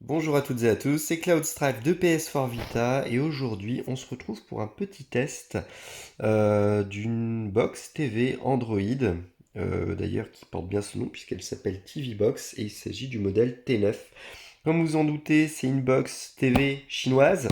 Bonjour à toutes et à tous, c'est Cloudstripe de PS4 Vita et aujourd'hui on se retrouve pour un petit test d'une box TV Android, d'ailleurs qui porte bien son nom puisqu'elle s'appelle TV Box et il s'agit du modèle T9. Comme vous en doutez, c'est une box TV chinoise.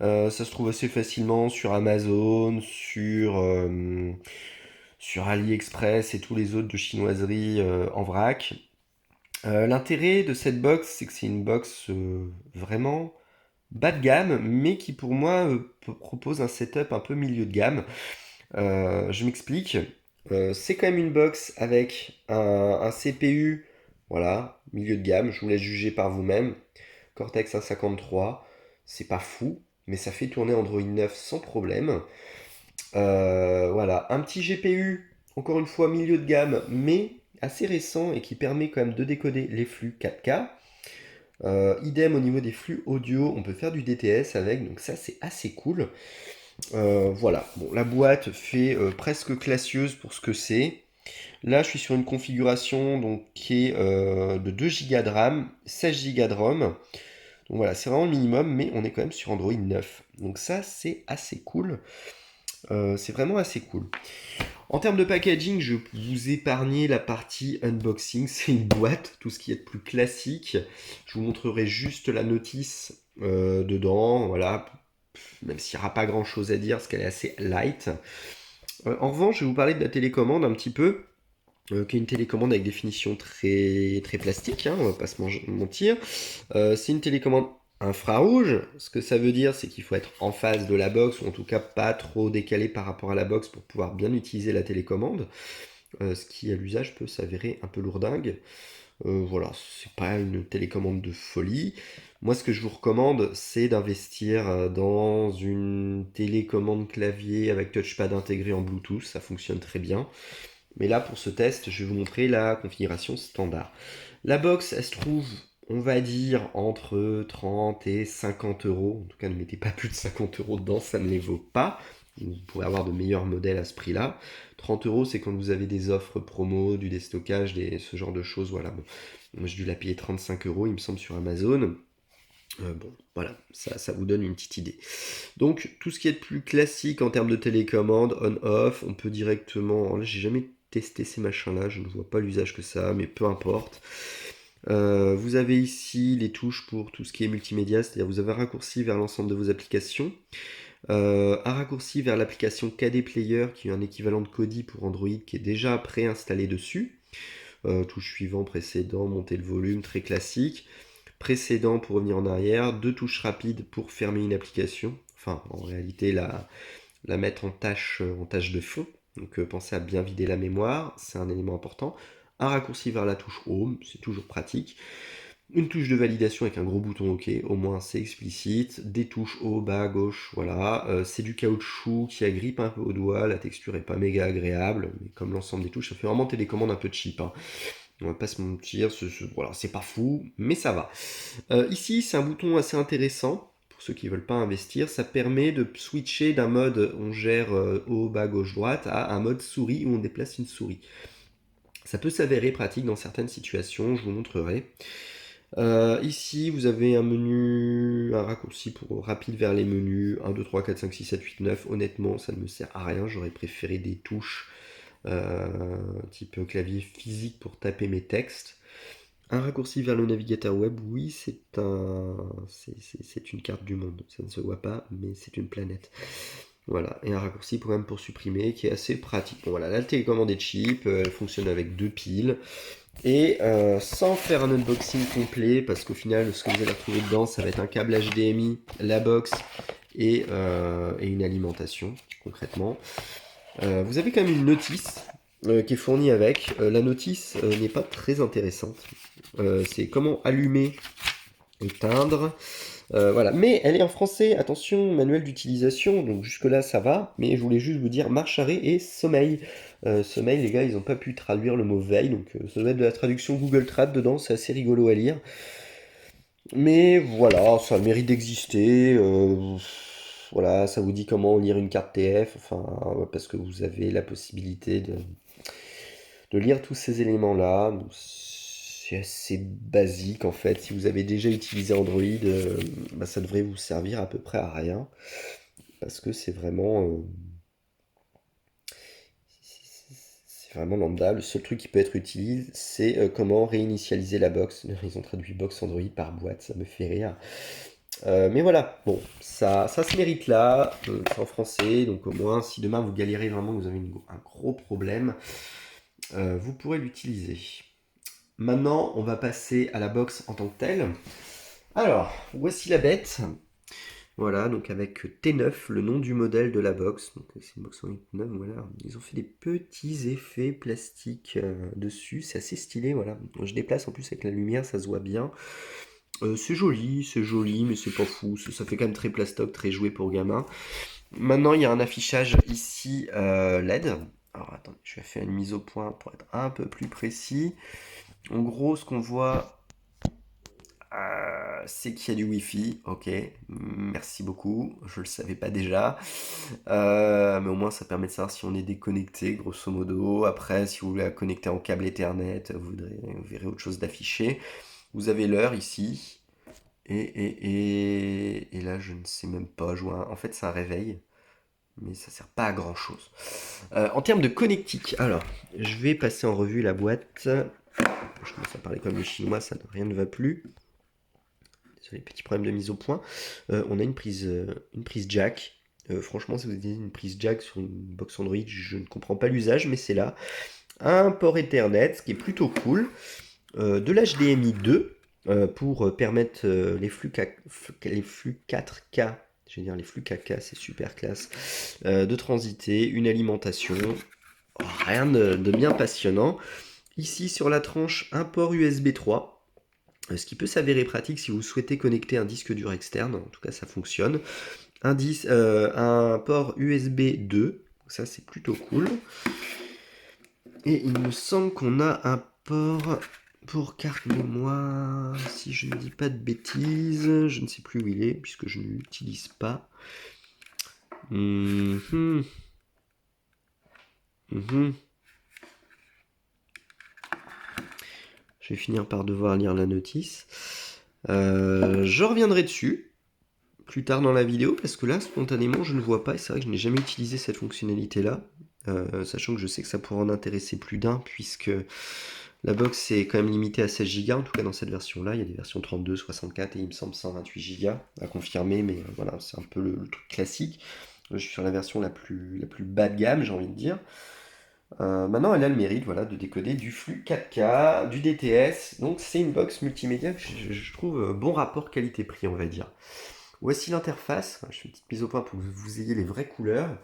Ça se trouve assez facilement sur Amazon, sur AliExpress et tous les autres de chinoiserie en vrac. L'intérêt de cette box, c'est que c'est une box vraiment bas de gamme, mais qui pour moi propose un setup un peu milieu de gamme. Je m'explique. C'est quand même une box avec un CPU, voilà, milieu de gamme. Je vous laisse juger par vous-même. Cortex A53, c'est pas fou, mais ça fait tourner Android 9 sans problème. Voilà, un petit GPU, encore une fois milieu de gamme, mais assez récent et qui permet quand même de décoder les flux 4K. Idem au niveau des flux audio, on peut faire du DTS avec, donc ça c'est assez cool. Voilà, bon, la boîte fait presque classieuse pour ce que c'est. Là, je suis sur une configuration donc, qui est de 2 Go de RAM, 16 Go de ROM. Donc voilà, c'est vraiment le minimum, mais on est quand même sur Android 9. Donc ça, c'est assez cool. C'est vraiment assez cool. En termes de packaging, je vais vous épargner la partie unboxing. C'est une boîte, tout ce qui est de plus classique. Je vous montrerai juste la notice dedans. Voilà, même s'il n'y aura pas grand chose à dire, parce qu'elle est assez light. En revanche, je vais vous parler de la télécommande un petit peu. Qui est une télécommande avec définition très, très plastique, hein, on va pas se mentir. C'est une télécommande infrarouge. Ce que ça veut dire, c'est qu'il faut être en face de la box, ou en tout cas pas trop décalé par rapport à la box pour pouvoir bien utiliser la télécommande. Ce qui à l'usage peut s'avérer un peu lourdingue. Voilà, c'est pas une télécommande de folie. Moi, ce que je vous recommande, c'est d'investir dans une télécommande clavier avec touchpad intégré en Bluetooth. Ça fonctionne très bien. Mais là, pour ce test, je vais vous montrer la configuration standard. La box, elle se trouve, on va dire, entre 30 et 50 euros. En tout cas, ne mettez pas plus de 50 euros dedans, ça ne les vaut pas. Vous pourrez avoir de meilleurs modèles à ce prix-là. 30 euros, c'est quand vous avez des offres promo, du déstockage, ce genre de choses. Voilà. Bon. Moi, j'ai dû la payer 35 euros, il me semble, sur Amazon. Bon, voilà, ça vous donne une petite idée. Donc, tout ce qui est de plus classique en termes de télécommande, on-off, on peut directement. Là, j'ai jamais testé ces machins-là, je ne vois pas l'usage que ça a, mais peu importe. Vous avez ici les touches pour tout ce qui est multimédia, c'est-à-dire vous avez un raccourci vers l'ensemble de vos applications, un raccourci vers l'application KD Player qui est un équivalent de Kodi pour Android qui est déjà préinstallé dessus. Touche suivant, précédent, monter le volume, très classique. Précédent pour revenir en arrière, deux touches rapides pour fermer une application. Enfin, en réalité, la mettre en tâche de fond. Donc pensez à bien vider la mémoire, c'est un élément important. Un raccourci vers la touche Home, c'est toujours pratique. Une touche de validation avec un gros bouton OK, au moins c'est explicite. Des touches haut, bas, gauche, voilà. C'est du caoutchouc qui agrippe un peu au doigt, la texture est pas méga agréable, mais comme l'ensemble des touches, ça fait vraiment télécommande un peu cheap, hein. On va pas se mentir, voilà, c'est pas fou, mais ça va. Ici, c'est un bouton assez intéressant pour ceux qui veulent pas investir. Ça permet de switcher d'un mode on gère haut, bas, gauche, droite à un mode souris où on déplace une souris. Ça peut s'avérer pratique dans certaines situations, je vous montrerai. Ici, vous avez un menu, un raccourci pour rapide vers les menus 1, 2, 3, 4, 5, 6, 7, 8, 9. Honnêtement, ça ne me sert à rien. J'aurais préféré des touches type clavier physique pour taper mes textes. Un raccourci vers le navigateur web, oui, c'est une carte du monde. Ça ne se voit pas, mais c'est une planète. Voilà, et un raccourci programme pour supprimer qui est assez pratique. Bon, voilà, la télécommande est cheap, elle fonctionne avec deux piles. Et sans faire un unboxing complet, parce qu'au final, ce que vous allez retrouver dedans, ça va être un câble HDMI, la box et une alimentation, concrètement. Vous avez quand même une notice qui est fournie avec. La notice n'est pas très intéressante. C'est comment allumer, éteindre. Voilà, mais elle est en français, attention, manuel d'utilisation, donc jusque-là ça va, mais je voulais juste vous dire marche arrêt et sommeil. Sommeil, les gars, ils n'ont pas pu traduire le mot veille, donc ça doit être de la traduction Google Trad dedans, c'est assez rigolo à lire. Mais voilà, ça a le mérite d'exister. Voilà, ça vous dit comment lire une carte TF, enfin, parce que vous avez la possibilité de lire tous ces éléments-là. Donc, c'est assez basique en fait. Si vous avez déjà utilisé Android, bah, ça devrait vous servir à peu près à rien. Parce que c'est vraiment lambda. Le seul truc qui peut être utile, c'est comment réinitialiser la box. Ils ont traduit box Android par boîte, ça me fait rire. Mais voilà, bon, ça se mérite là, c'est en français, donc au moins si demain vous galérez vraiment, vous avez un gros problème, vous pourrez l'utiliser. Maintenant, on va passer à la box en tant que telle. Alors, voici la bête. Voilà, donc avec T9, le nom du modèle de la box. Donc c'est une box en 9, voilà. Ils ont fait des petits effets plastiques dessus, c'est assez stylé, voilà. Je déplace en plus avec la lumière, ça se voit bien. C'est joli, mais c'est pas fou. Ça fait quand même très plastoc, très joué pour gamin. Maintenant, il y a un affichage ici LED. Alors attendez, je vais faire une mise au point pour être un peu plus précis. En gros, ce qu'on voit, c'est qu'il y a du Wi-Fi. Ok, merci beaucoup. Je le savais pas déjà. Mais au moins, ça permet de savoir si on est déconnecté, grosso modo. Après, si vous voulez la connecter en câble Ethernet, vous verrez autre chose d'affiché. Vous avez l'heure ici. Et là, je ne sais même pas. En fait, c'est un réveil, mais ça sert pas à grand chose. En termes de connectique, alors, je vais passer en revue la boîte. Je commence à parler comme les Chinois, rien ne va plus. Désolé, petit problème de mise au point. On a une prise jack. Franchement, si vous avez une prise jack sur une box Android, je ne comprends pas l'usage, mais c'est là. Un port Ethernet, ce qui est plutôt cool. De l'HDMI 2 pour permettre les flux 4K, je veux dire les flux 4K, c'est super classe, de transiter, une alimentation, rien de bien passionnant. Ici sur la tranche, un port USB 3, ce qui peut s'avérer pratique si vous souhaitez connecter un disque dur externe, en tout cas ça fonctionne. Un port USB 2, ça c'est plutôt cool. Et il me semble qu'on a un port pour carte mémoire, si je ne dis pas de bêtises, je ne sais plus où il est, puisque je ne l'utilise pas. Mhm. Mhm. Je vais finir par devoir lire la notice. Je reviendrai dessus plus tard dans la vidéo, parce que là, spontanément, je ne vois pas, et c'est vrai que je n'ai jamais utilisé cette fonctionnalité-là, sachant que je sais que ça pourrait en intéresser plus d'un, puisque la box est quand même limitée à 16 Go, en tout cas dans cette version-là. Il y a des versions 32, 64 et il me semble 128 Go à confirmer, mais voilà, c'est un peu le truc classique. Je suis sur la version la plus bas de gamme, j'ai envie de dire. Maintenant, elle a le mérite voilà, de décoder du flux 4K, du DTS. Donc, c'est une box multimédia que je trouve bon rapport qualité-prix, on va dire. Voici l'interface. Je fais une petite mise au point pour que vous ayez les vraies couleurs.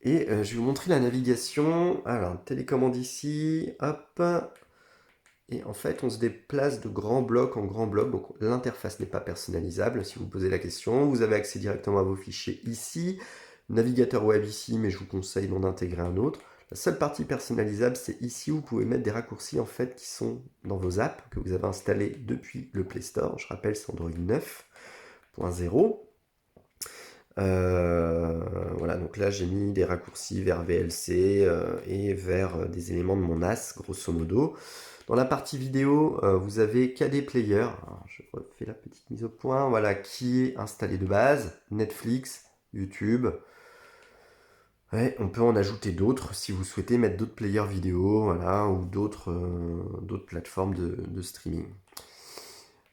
Et je vais vous montrer la navigation. Alors, télécommande ici. Hop. Et en fait, on se déplace de grand bloc en grand bloc. Donc, l'interface n'est pas personnalisable. Si vous posez la question, vous avez accès directement à vos fichiers ici. Navigateur web ici, mais je vous conseille d'en intégrer un autre. La seule partie personnalisable, c'est ici où vous pouvez mettre des raccourcis en fait qui sont dans vos apps que vous avez installés depuis le Play Store. Je rappelle, c'est Android 9.0. Voilà, donc là j'ai mis des raccourcis vers VLC et vers des éléments de mon NAS, grosso modo. Dans la partie vidéo, vous avez KD Player. Alors, je refais la petite mise au point, voilà, qui est installé de base. Netflix, YouTube. Ouais, on peut en ajouter d'autres si vous souhaitez mettre d'autres players vidéo, voilà, ou d'autres plateformes de streaming.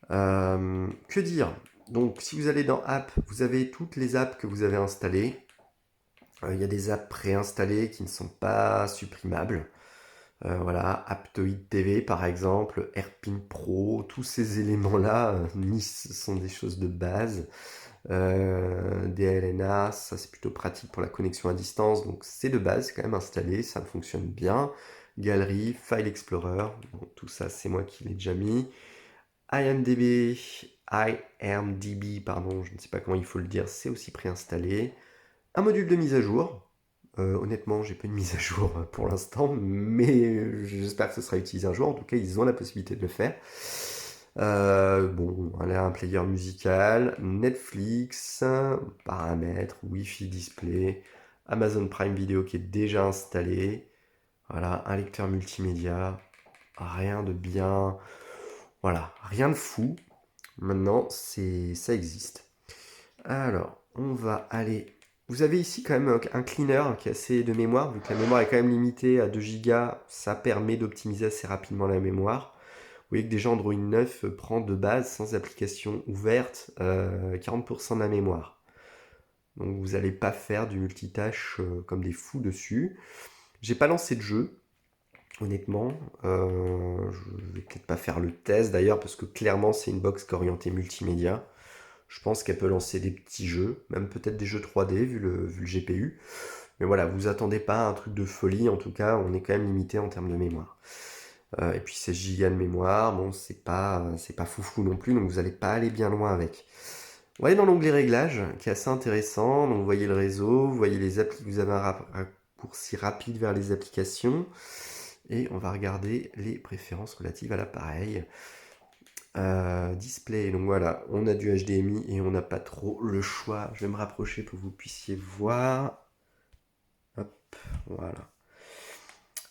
Que dire? Donc, si vous allez dans App, vous avez toutes les apps que vous avez installées. Il y a des apps préinstallées qui ne sont pas supprimables. Voilà, Aptoid TV par exemple, AirPin Pro, tous ces éléments-là, ce sont des choses de base. DLNA, ça c'est plutôt pratique pour la connexion à distance, donc c'est de base, c'est quand même installé, ça fonctionne bien. Galerie, File Explorer, bon, tout ça c'est moi qui l'ai déjà mis. IMDb, pardon, je ne sais pas comment il faut le dire, c'est aussi préinstallé. Un module de mise à jour. Honnêtement, j'ai pas une mise à jour pour l'instant, mais j'espère que ce sera utilisé un jour. En tout cas, ils ont la possibilité de le faire. Bon, elle a un player musical, Netflix, paramètres, Wi-Fi display, Amazon Prime Video qui est déjà installé. Voilà, un lecteur multimédia, rien de bien Voilà, rien de fou. Maintenant, ça existe. Alors, on va aller... Vous avez ici quand même un cleaner qui a assez de mémoire, vu que la mémoire est quand même limitée à 2 Go, ça permet d'optimiser assez rapidement la mémoire. Vous voyez que déjà Android 9 prend de base, sans application ouverte, 40% de la mémoire. Donc vous n'allez pas faire du multitâche comme des fous dessus. J'ai pas lancé de jeu, honnêtement. Je vais peut-être pas faire le test d'ailleurs, parce que clairement c'est une box qui est orientée multimédia. Je pense qu'elle peut lancer des petits jeux, même peut-être des jeux 3D vu le GPU. Mais voilà, vous attendez pas à un truc de folie, en tout cas, on est quand même limité en termes de mémoire. Et puis 16 Go de mémoire, bon, c'est pas foufou non plus, donc vous n'allez pas aller bien loin avec. On va aller dans l'onglet réglages, qui est assez intéressant. Donc vous voyez le réseau, vous voyez les applis, vous avez un raccourci rapide vers les applications. Et on va regarder les préférences relatives à l'appareil. Display, donc voilà, on a du HDMI et on n'a pas trop le choix. Je vais me rapprocher pour que vous puissiez voir. Hop, voilà.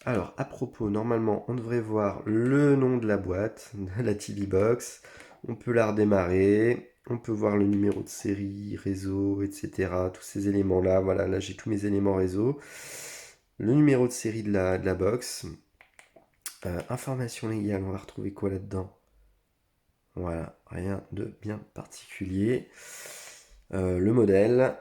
Alors, à propos, normalement, on devrait voir le nom de la boîte, de la TV Box. On peut la redémarrer. On peut voir le numéro de série, réseau, etc. Tous ces éléments-là. Voilà, là j'ai tous mes éléments réseau. Le numéro de série de la box. Information légale, on va retrouver quoi là-dedans? Voilà, rien de bien particulier. Le modèle,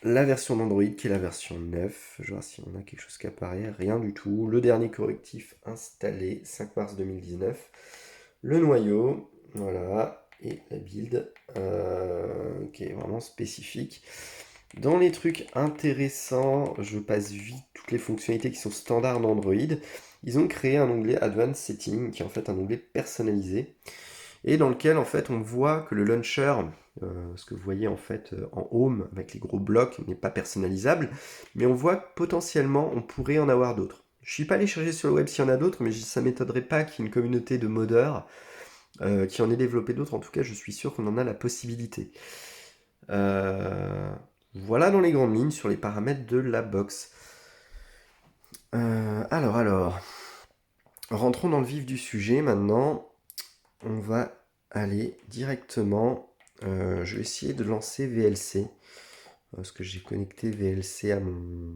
la version d'Android qui est la version 9. Je vois si on a quelque chose qui apparaît. Rien du tout. Le dernier correctif installé, 5 mars 2019. Le noyau, voilà. Et la build, qui est vraiment spécifique. Dans les trucs intéressants, je passe vite toutes les fonctionnalités qui sont standards d'Android. Ils ont créé un onglet Advanced Setting, qui est en fait un onglet personnalisé, et dans lequel en fait on voit que le launcher, ce que vous voyez en fait en home avec les gros blocs, n'est pas personnalisable, mais on voit que potentiellement on pourrait en avoir d'autres. Je suis pas allé chercher sur le web s'il y en a d'autres, mais ça m'étonnerait pas qu'il y ait une communauté de modeurs qui en ait développé d'autres. En tout cas, je suis sûr qu'on en a la possibilité. Voilà dans les grandes lignes sur les paramètres de la box. Alors, rentrons dans le vif du sujet maintenant. On va aller directement. Je vais essayer de lancer VLC. Parce que j'ai connecté VLC à mon...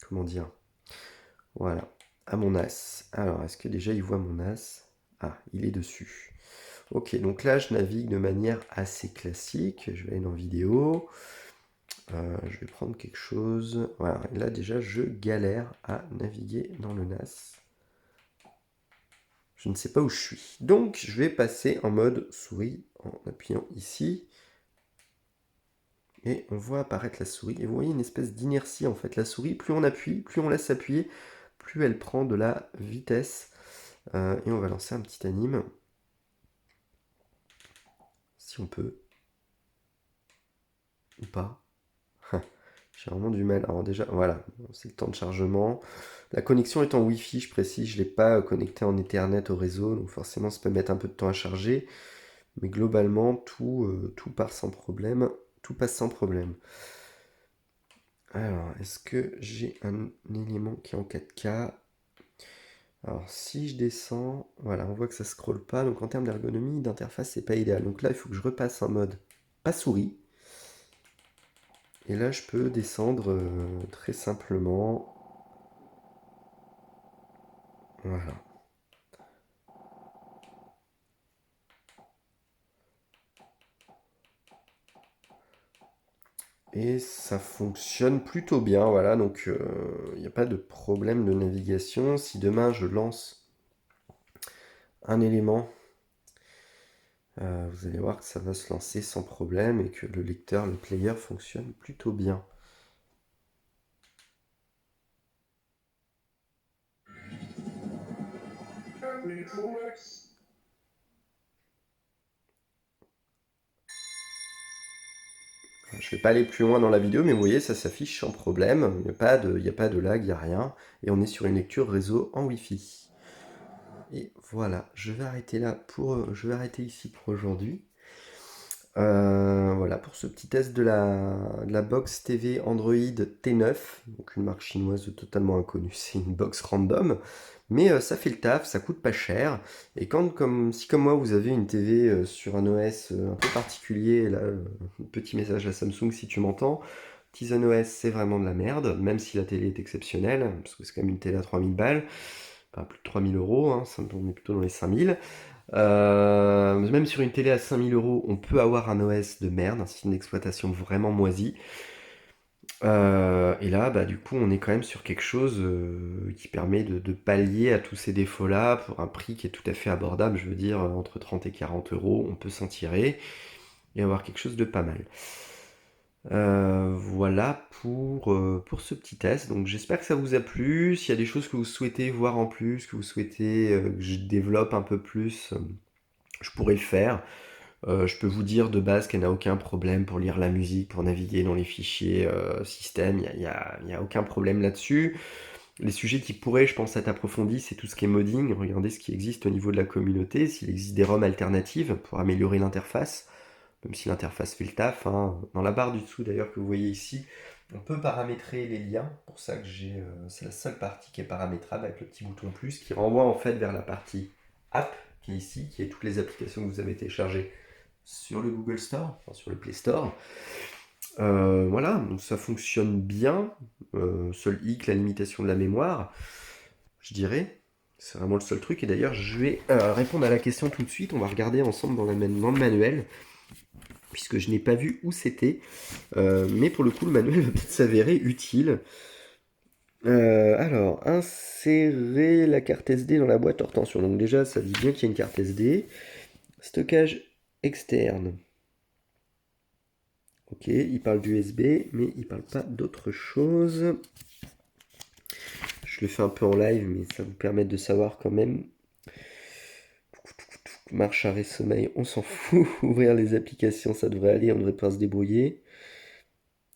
Comment dire? Voilà, à mon NAS. Alors, est-ce que déjà il voit mon NAS? Ah, il est dessus. Ok, donc là je navigue de manière assez classique. Je vais aller dans vidéo. Je vais prendre quelque chose. Voilà, et là déjà je galère à naviguer dans le NAS. Je ne sais pas où je suis. Donc je vais passer en mode souris en appuyant ici. Et on voit apparaître la souris. Et vous voyez une espèce d'inertie en fait. La souris, plus on appuie, plus on laisse appuyer, plus elle prend de la vitesse. Et on va lancer un petit anime. Si on peut. Ou pas. J'ai vraiment du mal. Alors déjà, voilà, c'est le temps de chargement. La connexion est en Wi-Fi, je précise, je ne l'ai pas connecté en Ethernet au réseau, donc forcément ça peut mettre un peu de temps à charger. Mais globalement, tout passe sans problème. Tout passe sans problème. Alors, est-ce que j'ai un élément qui est en 4K? Alors, si je descends, voilà, on voit que ça scrolle pas. Donc, en termes d'ergonomie, d'interface, c'est pas idéal. Donc là, il faut que je repasse en mode pas souris. Et là, je peux descendre très simplement. Voilà. Et ça fonctionne plutôt bien, voilà, donc il n'y a pas de problème de navigation. Si demain je lance un élément, vous allez voir que ça va se lancer sans problème et que le lecteur, le player fonctionne plutôt bien. Je vais pas aller plus loin dans la vidéo, mais vous voyez, ça s'affiche sans problème. Il n'y a pas de lag, il n'y a rien. Et on est sur une lecture réseau en Wi-Fi. Et voilà, je vais arrêter ici pour aujourd'hui. Voilà pour ce petit test de la box TV Android T9, donc une marque chinoise totalement inconnue, c'est une box random, mais ça fait le taf, ça coûte pas cher, et si comme moi vous avez une TV sur un OS un peu particulier, là, petit message à Samsung si tu m'entends, Tizen OS c'est vraiment de la merde, même si la télé est exceptionnelle, parce que c'est quand même une télé à 3000 balles, enfin plus de 3000 euros, hein, on est plutôt dans les 5000. Même sur une télé à 5000 euros, on peut avoir un OS de merde, un système d'exploitation vraiment moisi. Et là, bah, du coup, on est quand même sur quelque chose qui permet de pallier à tous ces défauts-là pour un prix qui est tout à fait abordable. Je veux dire, entre 30 et 40 euros, on peut s'en tirer et avoir quelque chose de pas mal. Voilà pour ce petit test. Donc j'espère que ça vous a plu. S'il y a des choses que vous souhaitez voir en plus, que vous souhaitez que je développe un peu plus, je pourrais le faire. Je peux vous dire de base qu'elle n'a aucun problème pour lire la musique, pour naviguer dans les fichiers système, il y a aucun problème là-dessus. Les sujets qui pourraient, je pense, être approfondis, c'est tout ce qui est modding. Regardez ce qui existe au niveau de la communauté, s'il existe des ROM alternatives pour améliorer l'interface, même si l'interface fait le taf, hein. Dans la barre du dessous d'ailleurs que vous voyez ici, on peut paramétrer les liens, pour ça que c'est la seule partie qui est paramétrable avec le petit bouton plus qui renvoie en fait vers la partie app qui est ici, qui est toutes les applications que vous avez téléchargées sur le Google Store, enfin sur le Play Store. Voilà, donc ça fonctionne bien. Seul hic, la limitation de la mémoire, je dirais. C'est vraiment le seul truc. Et d'ailleurs, je vais répondre à la question tout de suite. On va regarder ensemble dans le manuel, puisque je n'ai pas vu où c'était. Mais pour le coup, le manuel va peut-être s'avérer utile. Alors, insérer la carte SD dans la boîte hors tension. Donc déjà, ça dit bien qu'il y a une carte SD. Stockage externe. Ok, il parle d'USB, mais il parle pas d'autre chose. Je le fais un peu en live, mais ça vous permet de savoir quand même. Marche, arrêt, sommeil, on s'en fout. Ouvrir les applications, ça devrait aller, on devrait pas se débrouiller.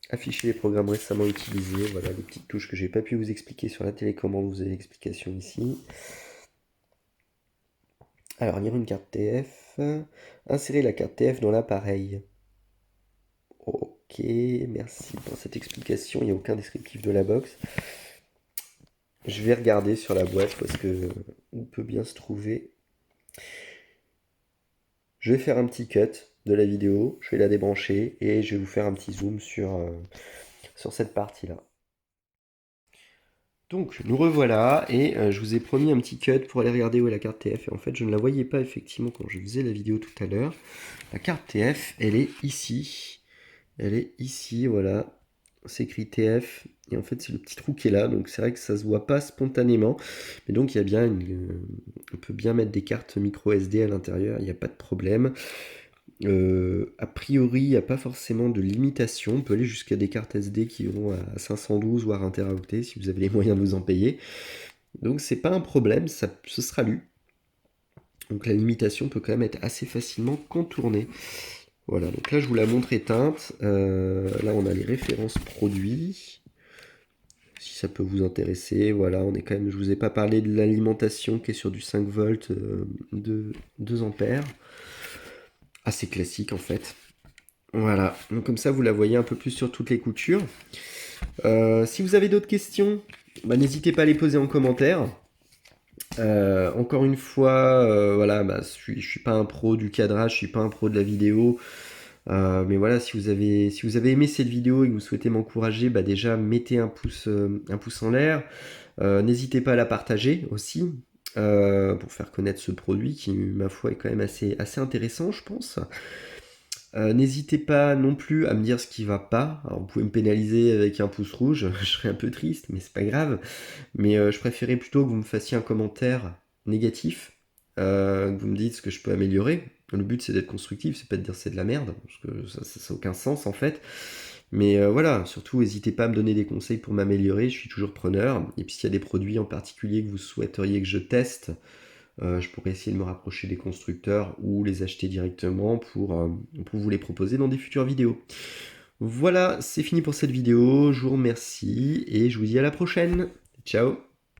Afficher les programmes récemment utilisés, voilà les petites touches que j'ai pas pu vous expliquer sur la télécommande, vous avez l'explication ici. Alors, lire une carte TF. Insérer la carte TF dans l'appareil. Ok, merci pour cette explication. Il n'y a aucun descriptif de la box. Je vais regarder sur la boîte parce que on peut bien se trouver. Je vais faire un petit cut de la vidéo, je vais la débrancher et je vais vous faire un petit zoom sur cette partie-là. Donc nous revoilà et je vous ai promis un petit cut pour aller regarder où est la carte TF et en fait je ne la voyais pas effectivement quand je faisais la vidéo tout à l'heure. La carte TF, elle est ici. Elle est ici, voilà. C'est écrit TF et en fait c'est le petit trou qui est là, donc c'est vrai que ça se voit pas spontanément, mais donc il y a bien on peut bien mettre des cartes micro SD à l'intérieur, il n'y a pas de problème. A priori, il n'y a pas forcément de limitation. On peut aller jusqu'à des cartes SD qui vont à 512 voire 1 Teraoctet si vous avez les moyens de vous en payer. Donc c'est pas un problème, ce sera lu. Donc la limitation peut quand même être assez facilement contournée. Voilà, donc là je vous la montre éteinte. Là on a les références produits. Si ça peut vous intéresser, voilà, on est quand même. Je vous ai pas parlé de l'alimentation qui est sur du 5 volts de 2 ampères. Assez classique en fait. Voilà, donc comme ça vous la voyez un peu plus sur toutes les coutures. Si vous avez d'autres questions, bah, n'hésitez pas à les poser en commentaire. Encore une fois, voilà, bah, je suis pas un pro du cadrage, je suis pas un pro de la vidéo. Mais voilà, si vous avez aimé cette vidéo et que vous souhaitez m'encourager, bah déjà mettez un pouce en l'air. N'hésitez pas à la partager aussi pour faire connaître ce produit qui, ma foi, est quand même assez intéressant, je pense. N'hésitez pas non plus à me dire ce qui va pas. Alors, vous pouvez me pénaliser avec un pouce rouge, je serais un peu triste, mais c'est pas grave. Mais je préférais plutôt que vous me fassiez un commentaire négatif, que vous me dites ce que je peux améliorer. Le but c'est d'être constructif, c'est pas de dire c'est de la merde, parce que ça n'a aucun sens en fait. Mais voilà, surtout n'hésitez pas à me donner des conseils pour m'améliorer, je suis toujours preneur. Et puis s'il y a des produits en particulier que vous souhaiteriez que je teste, je pourrais essayer de me rapprocher des constructeurs ou les acheter directement pour vous les proposer dans des futures vidéos. Voilà, c'est fini pour cette vidéo, je vous remercie et je vous dis à la prochaine. Ciao!